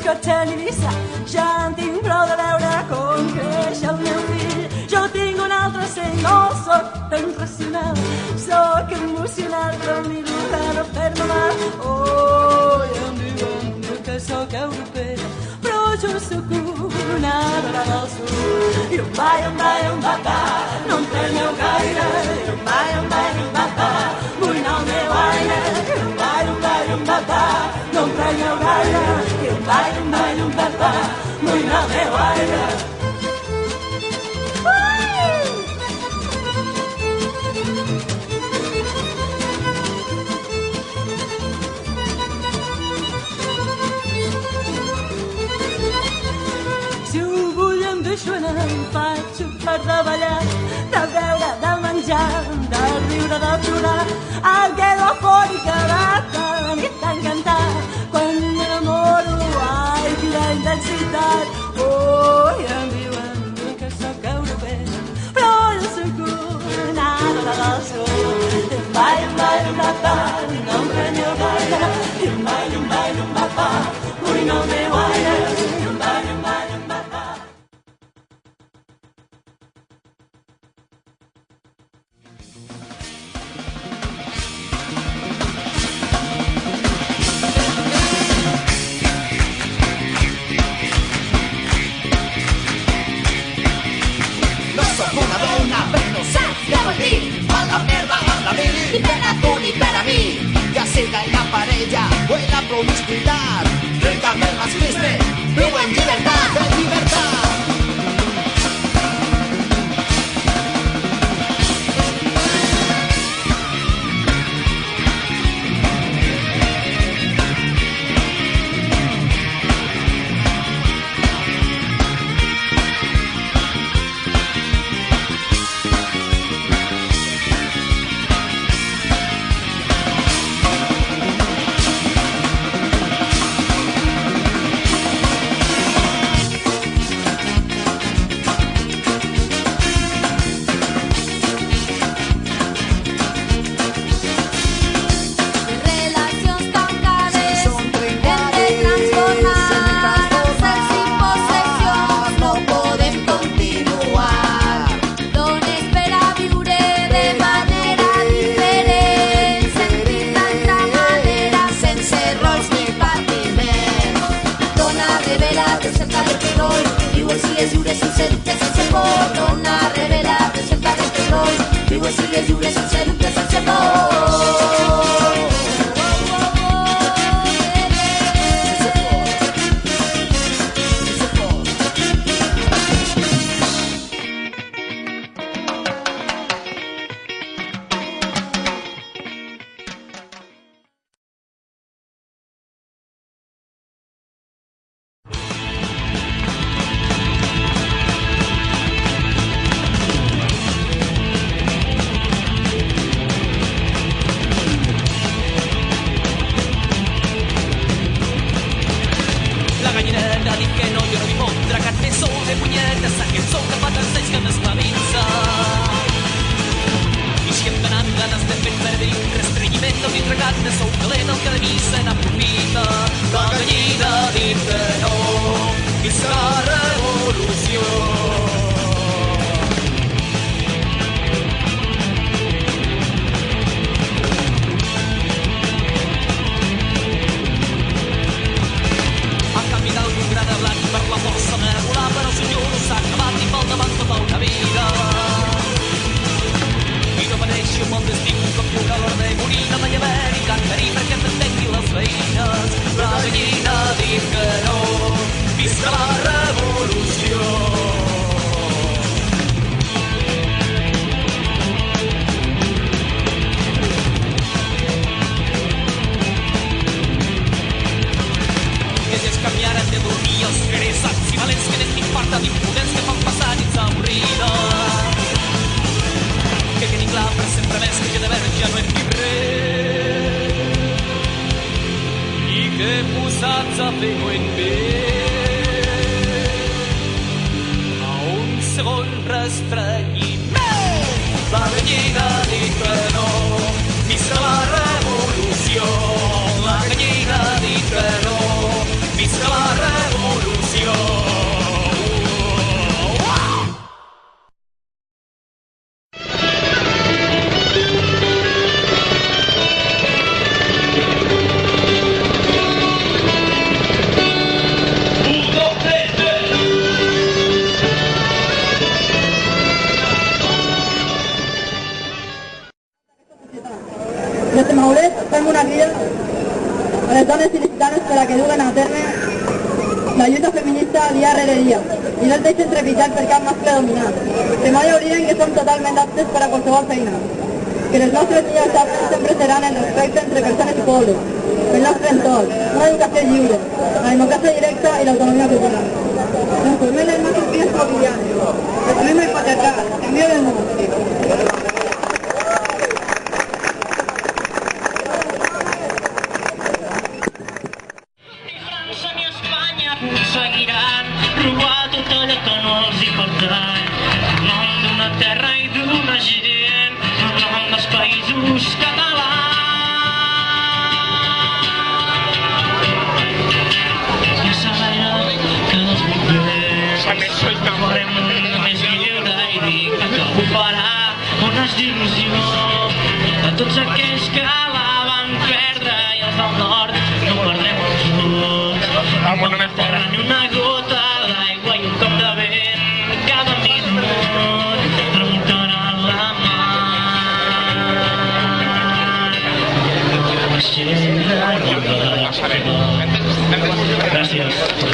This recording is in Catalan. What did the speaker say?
cotxe ni Eivissa. Ja en tinc prou de veure com creix el meu fill. Jo tinc un altre seny, no sóc tan racional, sóc emocional, però miro cada fer-me mal. Oh, i em diuen que sóc europea, però jo sóc una dona del sud. I un va, no em prenyeu gaire. I un va, vull anar al meu aire. I un va, no em prenyeu gaire. I un va, vull anar al meu aire. Em faig per de ballar, de veure, de menjar, de riure, de plorar. Em quedo afònica de tan cantar. Quan m'enamoro, ai, quina intensitat. Oh, i em diuen que sóc europea, però jo sóc una dona del sud. I em va, no em prenyeu gaire. I em va, vull anar al meu aire. I em va. Ni per a tu ni per a mi, ja siga la parella o la promiscuitat. Trenca'm el masclisme, viu en llibertat, en llibertat. sapego in me a un segon restrenyiment. La gallina dit que no, visca la revolució. La gallina dit que no, visca la revolució. Des de Maulet fem una crida a les dones il·licitanes per a que duguen a terme la lluita feminista dia rere dia i no es deixen trepitjar per cap mascle dominant, que mai obliden que som totalment aptes per a qualsevol feina, que les nostres millors aptes sempre seran el respecte entre persones i pobles, el nostre entorn, una educació lliure, la democràcia directa i l'autonomia popular. Transformem les nostres vides quotidianes, retomem el patriarcat, canviem el món. Seguiran robar tot allò que no els hi pertany, en nom d'una terra i d'una gent, en nom dels països catalans. I s'alaira que dels bombers farem un més lliure i digne que ocuparà unes d'il·lusió a tots aquells que la van perdre i els del nord no perdrem el sud. No terra ni una gota d'aigua i un cop de vent cada minut remuntarà la mar. Gràcies.